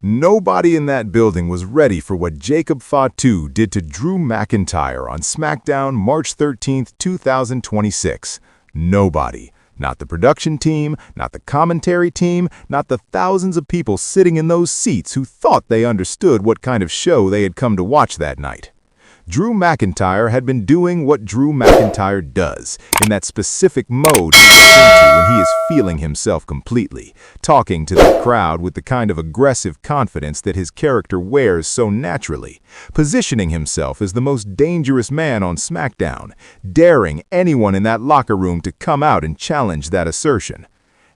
Nobody in that building was ready for what Jcob Fatu did to Drew McIntyre on Smackdown March 13, 2026. Nobody. Not the production team, not the commentary team, not the thousands of people sitting in those seats who thought they understood what kind of show they had come to watch that night. Drew McIntyre had been doing what Drew McIntyre does, in that specific mode he gets into when he is feeling himself completely, talking to the crowd with the kind of aggressive confidence that his character wears so naturally, positioning himself as the most dangerous man on SmackDown, daring anyone in that locker room to come out and challenge that assertion.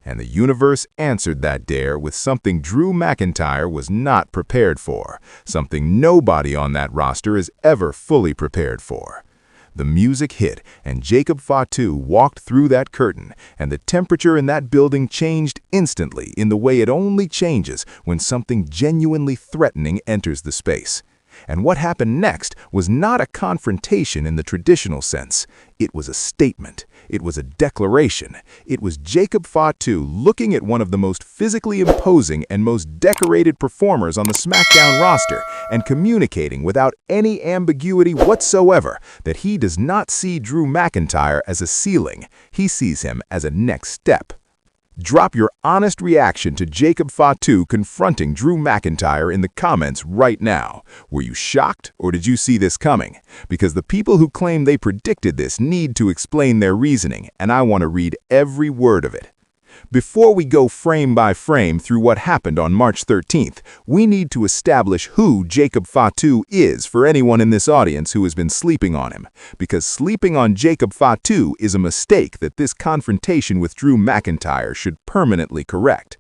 And the universe answered that dare with something Drew McIntyre was not prepared for, something nobody on that roster is ever fully prepared for. The music hit, and Jcob Fatu walked through that curtain, and the temperature in that building changed instantly in the way it only changes when something genuinely threatening enters the space. And what happened next was not a confrontation in the traditional sense. It was a statement. It was a declaration. It was Jcob Fatu looking at one of the most physically imposing and most decorated performers on the SmackDown roster and communicating without any ambiguity whatsoever that he does not see Drew McIntyre as a ceiling. He sees him as a next step. Drop your honest reaction to Jcob Fatu confronting Drew McIntyre in the comments right now. Were you shocked, or did you see this coming? Because the people who claim they predicted this need to explain their reasoning, and I want to read every word of it. Before we go frame by frame through what happened on March 13th, we need to establish who Jcob Fatu is for anyone in this audience who has been sleeping on him, because sleeping on Jcob Fatu is a mistake that this confrontation with Drew McIntyre should permanently correct.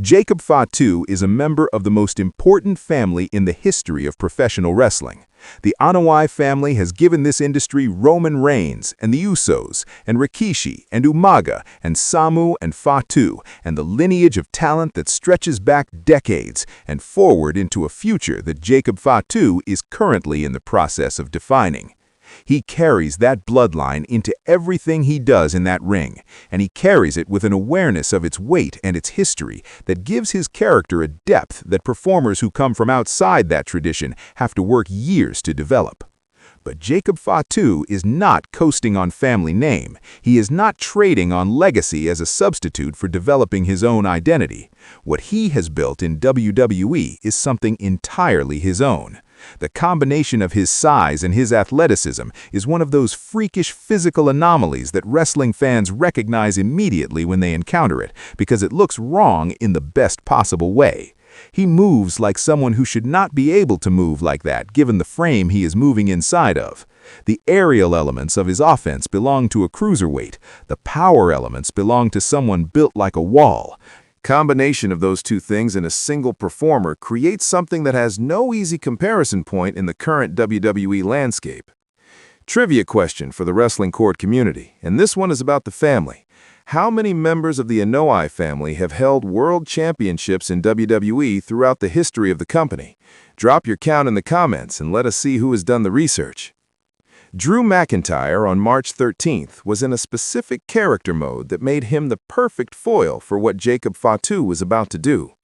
Jcob Fatu is a member of the most important family in the history of professional wrestling. The Anoa'i family has given this industry Roman Reigns and the Usos and Rikishi and Umaga and Samu and Fatu, and the lineage of talent that stretches back decades and forward into a future that Jcob Fatu is currently in the process of defining. He carries that bloodline into everything he does in that ring, and he carries it with an awareness of its weight and its history that gives his character a depth that performers who come from outside that tradition have to work years to develop. But Jcob Fatu is not coasting on family name. He is not trading on legacy as a substitute for developing his own identity. What he has built in WWE is something entirely his own. The combination of his size and his athleticism is one of those freakish physical anomalies that wrestling fans recognize immediately when they encounter it, because it looks wrong in the best possible way. He moves like someone who should not be able to move like that, given the frame he is moving inside of. The aerial elements of his offense belong to a cruiserweight. The power elements belong to someone built like a wall. Combination of those two things in a single performer creates something that has no easy comparison point in the current WWE landscape. Trivia question for the WrestlingChord community, and this one is about the family. How many members of the Anoa'i family have held world championships in WWE throughout the history of the company? Drop your count in the comments and let us see who has done the research. Drew McIntyre on March 13th was in a specific character mode that made him the perfect foil for what Jcob Fatu was about to do.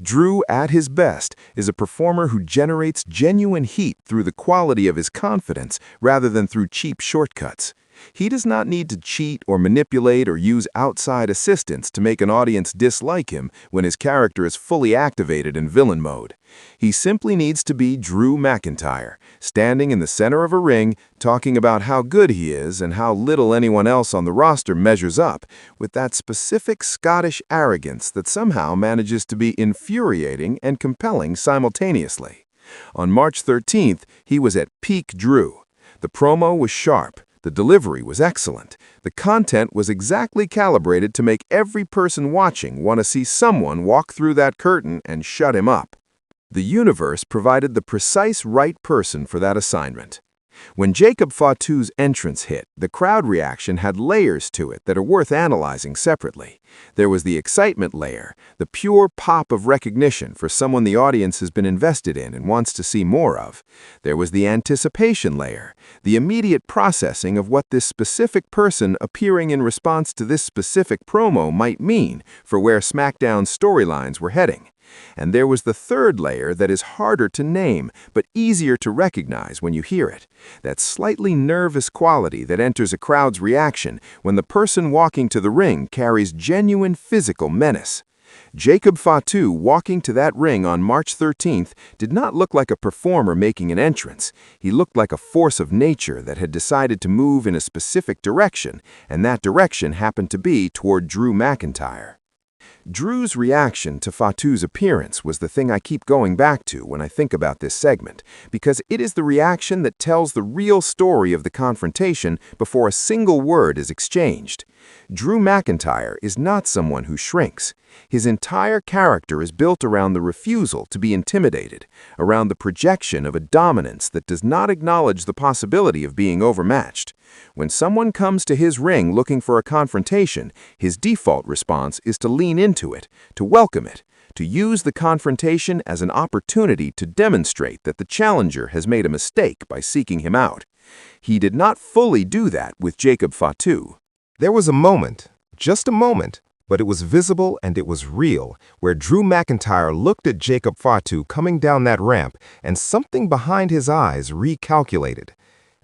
Drew, at his best, is a performer who generates genuine heat through the quality of his confidence rather than through cheap shortcuts. He does not need to cheat or manipulate or use outside assistance to make an audience dislike him when his character is fully activated in villain mode. He simply needs to be Drew McIntyre, standing in the center of a ring, talking about how good he is and how little anyone else on the roster measures up, with that specific Scottish arrogance that somehow manages to be infuriating and compelling simultaneously. On March 13th, he was at peak Drew. The promo was sharp. The delivery was excellent. The content was exactly calibrated to make every person watching want to see someone walk through that curtain and shut him up. The universe provided the precise right person for that assignment. When Jcob Fatu's entrance hit, the crowd reaction had layers to it that are worth analyzing separately. There was the excitement layer, the pure pop of recognition for someone the audience has been invested in and wants to see more of. There was the anticipation layer, the immediate processing of what this specific person appearing in response to this specific promo might mean for where SmackDown's storylines were heading. And there was the third layer that is harder to name, but easier to recognize when you hear it. That slightly nervous quality that enters a crowd's reaction when the person walking to the ring carries genuine physical menace. Jcob Fatu walking to that ring on March 13th did not look like a performer making an entrance. He looked like a force of nature that had decided to move in a specific direction, and that direction happened to be toward Drew McIntyre. Drew's reaction to Fatu's appearance was the thing I keep going back to when I think about this segment, because it is the reaction that tells the real story of the confrontation before a single word is exchanged. Drew McIntyre is not someone who shrinks. His entire character is built around the refusal to be intimidated, around the projection of a dominance that does not acknowledge the possibility of being overmatched. When someone comes to his ring looking for a confrontation, his default response is to lean into it, to welcome it, to use the confrontation as an opportunity to demonstrate that the challenger has made a mistake by seeking him out. He did not fully do that with Jcob Fatu. There was a moment, just a moment, but it was visible and it was real, where Drew McIntyre looked at Jcob Fatu coming down that ramp and something behind his eyes recalculated.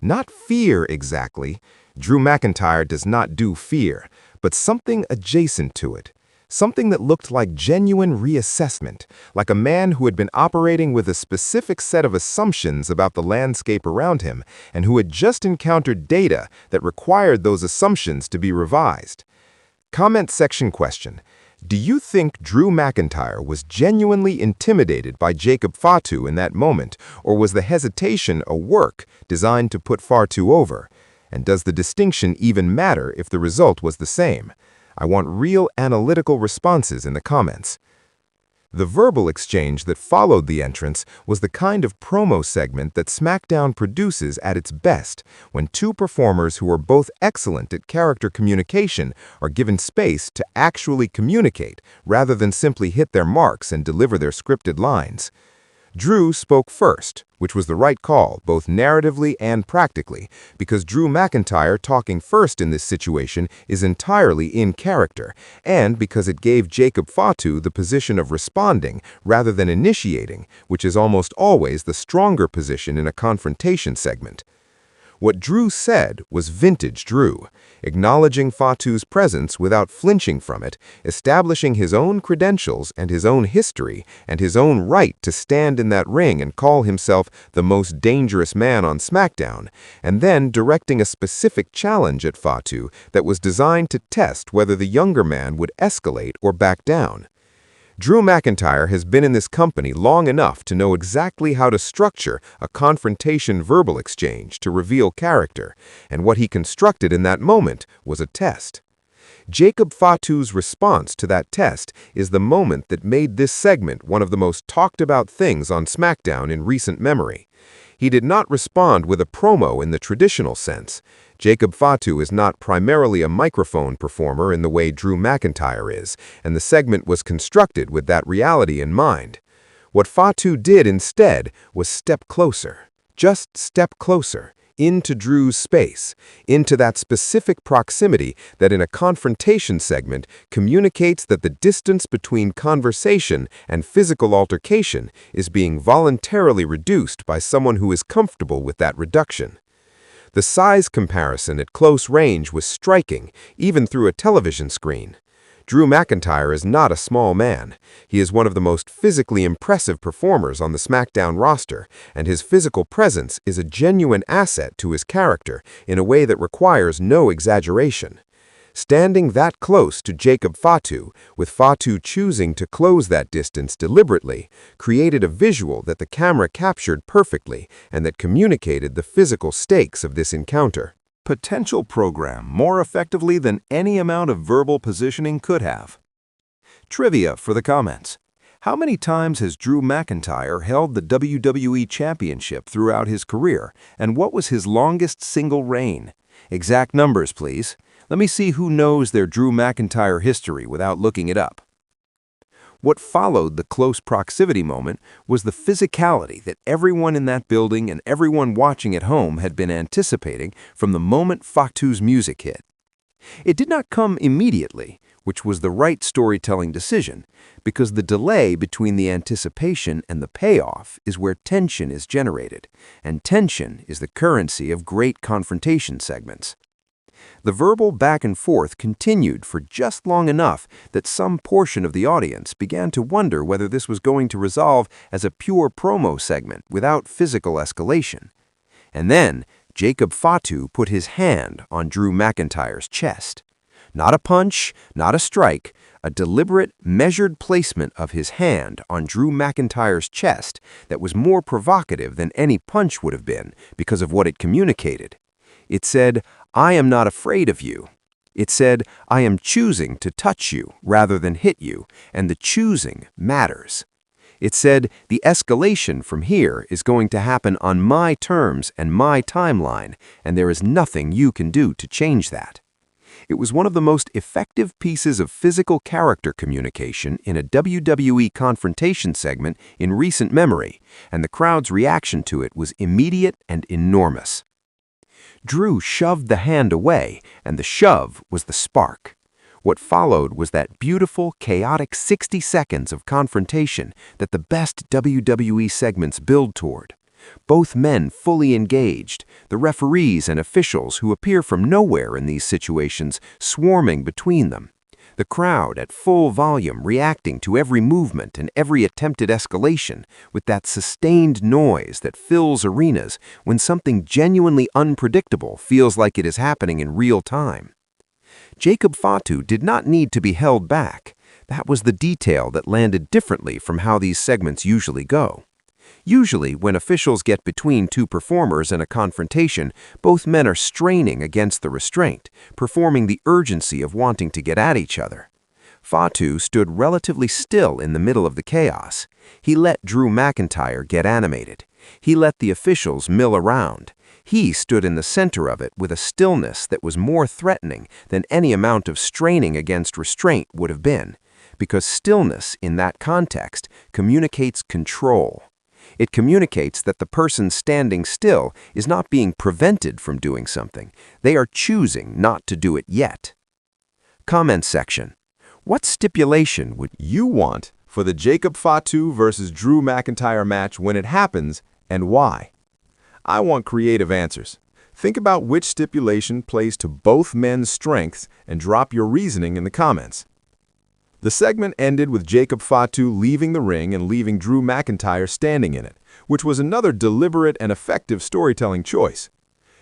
Not fear exactly. Drew McIntyre does not do fear, but something adjacent to it. Something that looked like genuine reassessment, like a man who had been operating with a specific set of assumptions about the landscape around him and who had just encountered data that required those assumptions to be revised. Comment section question: do you think Drew McIntyre was genuinely intimidated by Jcob Fatu in that moment, or was the hesitation a work designed to put Fatu over? And does the distinction even matter if the result was the same? I want real analytical responses in the comments. The verbal exchange that followed the entrance was the kind of promo segment that Smackdown produces at its best, when two performers who are both excellent at character communication are given space to actually communicate rather than simply hit their marks and deliver their scripted lines. Drew spoke first, which was the right call, both narratively and practically, because Drew McIntyre talking first in this situation is entirely in character, and because it gave Jcob Fatu the position of responding rather than initiating, which is almost always the stronger position in a confrontation segment. What Drew said was vintage Drew, acknowledging Fatu's presence without flinching from it, establishing his own credentials and his own history and his own right to stand in that ring and call himself the most dangerous man on SmackDown, and then directing a specific challenge at Fatu that was designed to test whether the younger man would escalate or back down. Drew McIntyre has been in this company long enough to know exactly how to structure a confrontation verbal exchange to reveal character, and what he constructed in that moment was a test. Jcob Fatu's response to that test is the moment that made this segment one of the most talked about things on SmackDown in recent memory. He did not respond with a promo in the traditional sense. Jcob Fatu is not primarily a microphone performer in the way Drew McIntyre is, and the segment was constructed with that reality in mind. What Fatu did instead was step closer, just step closer, into Drew's space, into that specific proximity that in a confrontation segment communicates that the distance between conversation and physical altercation is being voluntarily reduced by someone who is comfortable with that reduction. The size comparison at close range was striking, even through a television screen. Drew McIntyre is not a small man. He is one of the most physically impressive performers on the SmackDown roster, and his physical presence is a genuine asset to his character in a way that requires no exaggeration. Standing that close to Jcob Fatu, with Fatu choosing to close that distance deliberately, created a visual that the camera captured perfectly and that communicated the physical stakes of this encounter. Potential program more effectively than any amount of verbal positioning could have. Trivia for the comments. How many times has Drew McIntyre held the WWE Championship throughout his career, and what was his longest single reign? Exact numbers, please. Let me see who knows their Drew McIntyre history without looking it up. What followed the close proximity moment was the physicality that everyone in that building and everyone watching at home had been anticipating from the moment Fatu's music hit. It did not come immediately. which was the right storytelling decision, because the delay between the anticipation and the payoff is where tension is generated, and tension is the currency of great confrontation segments. The verbal back and forth continued for just long enough that some portion of the audience began to wonder whether this was going to resolve as a pure promo segment without physical escalation. And then, Jcob Fatu put his hand on Drew McIntyre's chest. Not a punch, not a strike, a deliberate, measured placement of his hand on Drew McIntyre's chest that was more provocative than any punch would have been because of what it communicated. It said, "I am not afraid of you." It said, "I am choosing to touch you rather than hit you, and the choosing matters." It said, "The escalation from here is going to happen on my terms and my timeline, and there is nothing you can do to change that." It was one of the most effective pieces of physical character communication in a WWE confrontation segment in recent memory, and the crowd's reaction to it was immediate and enormous. Drew shoved the hand away, and the shove was the spark. What followed was that beautiful, chaotic 60 seconds of confrontation that the best WWE segments build toward. Both men fully engaged, the referees and officials who appear from nowhere in these situations swarming between them. The crowd at full volume reacting to every movement and every attempted escalation with that sustained noise that fills arenas when something genuinely unpredictable feels like it is happening in real time. Jcob Fatu did not need to be held back. That was the detail that landed differently from how these segments usually go. Usually, when officials get between two performers in a confrontation, both men are straining against the restraint, performing the urgency of wanting to get at each other. Fatu stood relatively still in the middle of the chaos. He let Drew McIntyre get animated. He let the officials mill around. He stood in the center of it with a stillness that was more threatening than any amount of straining against restraint would have been, because stillness in that context communicates control. It communicates that the person standing still is not being prevented from doing something. They are choosing not to do it yet. Comment section. What stipulation would You want for the Jcob Fatu versus Drew McIntyre match when it happens, and why? I want creative answers. Think about which stipulation plays to both men's strengths and drop your reasoning in the comments. The segment ended with Jcob Fatu leaving the ring and leaving Drew McIntyre standing in it, which was another deliberate and effective storytelling choice.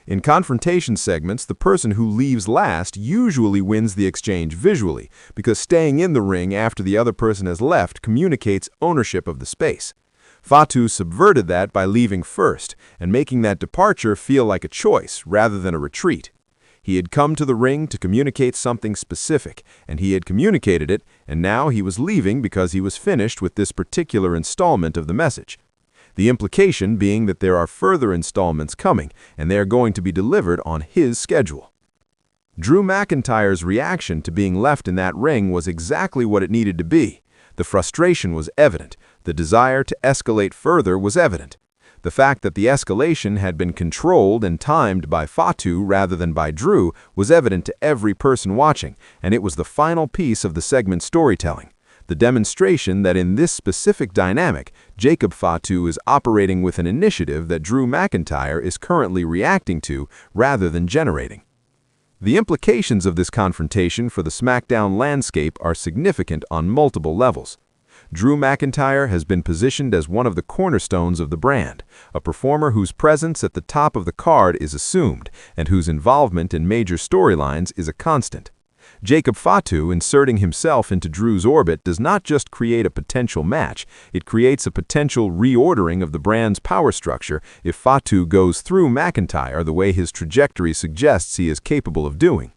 In confrontation segments, the person who leaves last usually wins the exchange visually, because staying in the ring after the other person has left communicates ownership of the space. Fatu subverted that by leaving first and making that departure feel like a choice rather than a retreat. He had come to the ring to communicate something specific, and he had communicated it, and now he was leaving because he was finished with this particular installment of the message. The implication being that there are further installments coming, and they are going to be delivered on his schedule. Drew McIntyre's reaction to being left in that ring was exactly what it needed to be. The frustration was evident. The desire to escalate further was evident. The fact that the escalation had been controlled and timed by Fatu rather than by Drew was evident to every person watching, and it was the final piece of the segment's storytelling. The demonstration that in this specific dynamic, Jcob Fatu is operating with an initiative that Drew McIntyre is currently reacting to rather than generating. The implications of this confrontation for the Smackdown landscape are significant on multiple levels. Drew McIntyre has been positioned as one of the cornerstones of the brand, a performer whose presence at the top of the card is assumed and whose involvement in major storylines is a constant. Jcob Fatu inserting himself into Drew's orbit does not just create a potential match, it creates a potential reordering of the brand's power structure if Fatu goes through McIntyre the way his trajectory suggests he is capable of doing.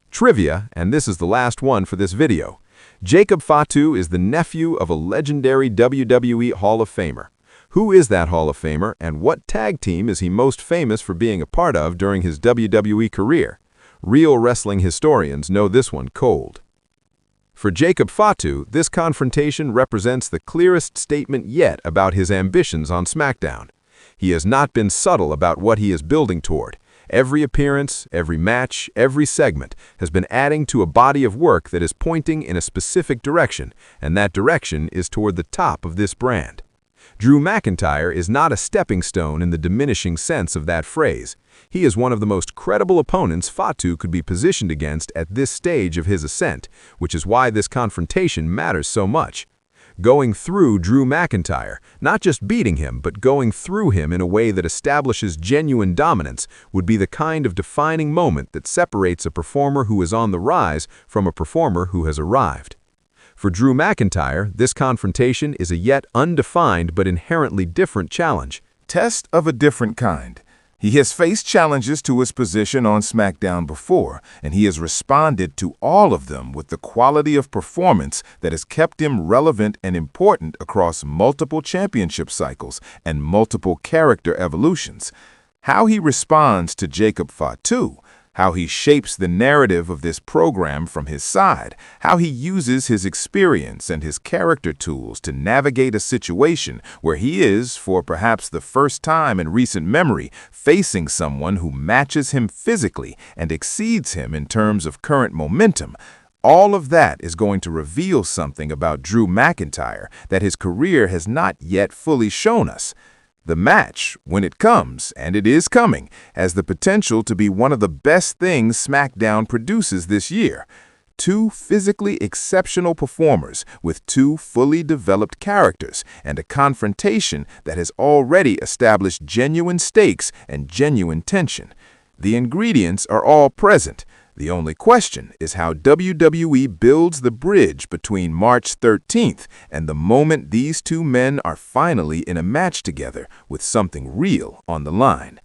Trivia, and this is the last one for this video. Jcob Fatu is the nephew of a legendary WWE Hall of Famer. Who is that Hall of Famer, and what tag team is he most famous for being a part of during his WWE career? Real wrestling historians know this one cold. For Jcob Fatu, this confrontation represents the clearest statement yet about his ambitions on SmackDown. He has not been subtle about what he is building toward. Every appearance, every match, every segment has been adding to a body of work that is pointing in a specific direction, and that direction is toward the top of this brand. Drew McIntyre is not a stepping stone in the diminishing sense of that phrase. He is one of the most credible opponents Fatu could be positioned against at this stage of his ascent, which is why this confrontation matters so much. Going through Drew McIntyre, not just beating him, but going through him in a way that establishes genuine dominance, would be the kind of defining moment that separates a performer who is on the rise from a performer who has arrived. For Drew McIntyre, this confrontation is a yet undefined but inherently different challenge. Test of a different kind. He has faced challenges to his position on SmackDown before, and he has responded to all of them with the quality of performance that has kept him relevant and important across multiple championship cycles and multiple character evolutions. How he responds to Jcob Fatu, how he shapes the narrative of this program from his side, how he uses his experience and his character tools to navigate a situation where he is, for perhaps the first time in recent memory, facing someone who matches him physically and exceeds him in terms of current momentum. All of that is going to reveal something about Drew McIntyre that his career has not yet fully shown us. The match, when it comes, and it is coming, has the potential to be one of the best things SmackDown produces this year. Two physically exceptional performers with two fully developed characters and a confrontation that has already established genuine stakes and genuine tension. The ingredients are all present. The only question is how WWE builds the bridge between March 13th and the moment these two men are finally in a match together with something real on the line.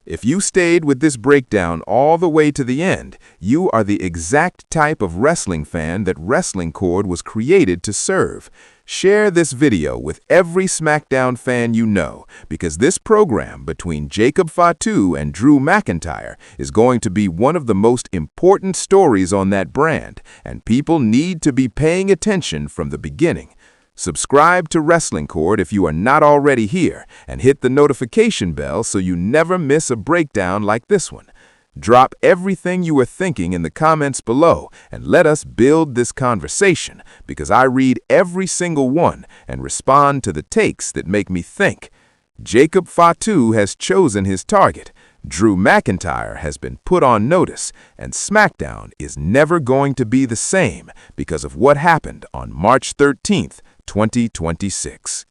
If you stayed with this breakdown all the way to the end, you are the exact type of wrestling fan that WrestlingChord was created to serve. Share this video with every SmackDown fan you know, because this program between Jcob Fatu and Drew McIntyre is going to be one of the most important stories on that brand, and people need to be paying attention from the beginning. Subscribe to WrestlingChord if you are not already here, and hit the notification bell so you never miss a breakdown like this one. Drop everything you are thinking in the comments below and let us build this conversation, because I read every single one and respond to the takes that make me think. Jcob Fatu has chosen his target. Drew McIntyre has been put on notice, and SmackDown is never going to be the same because of what happened on March 13th, 2026.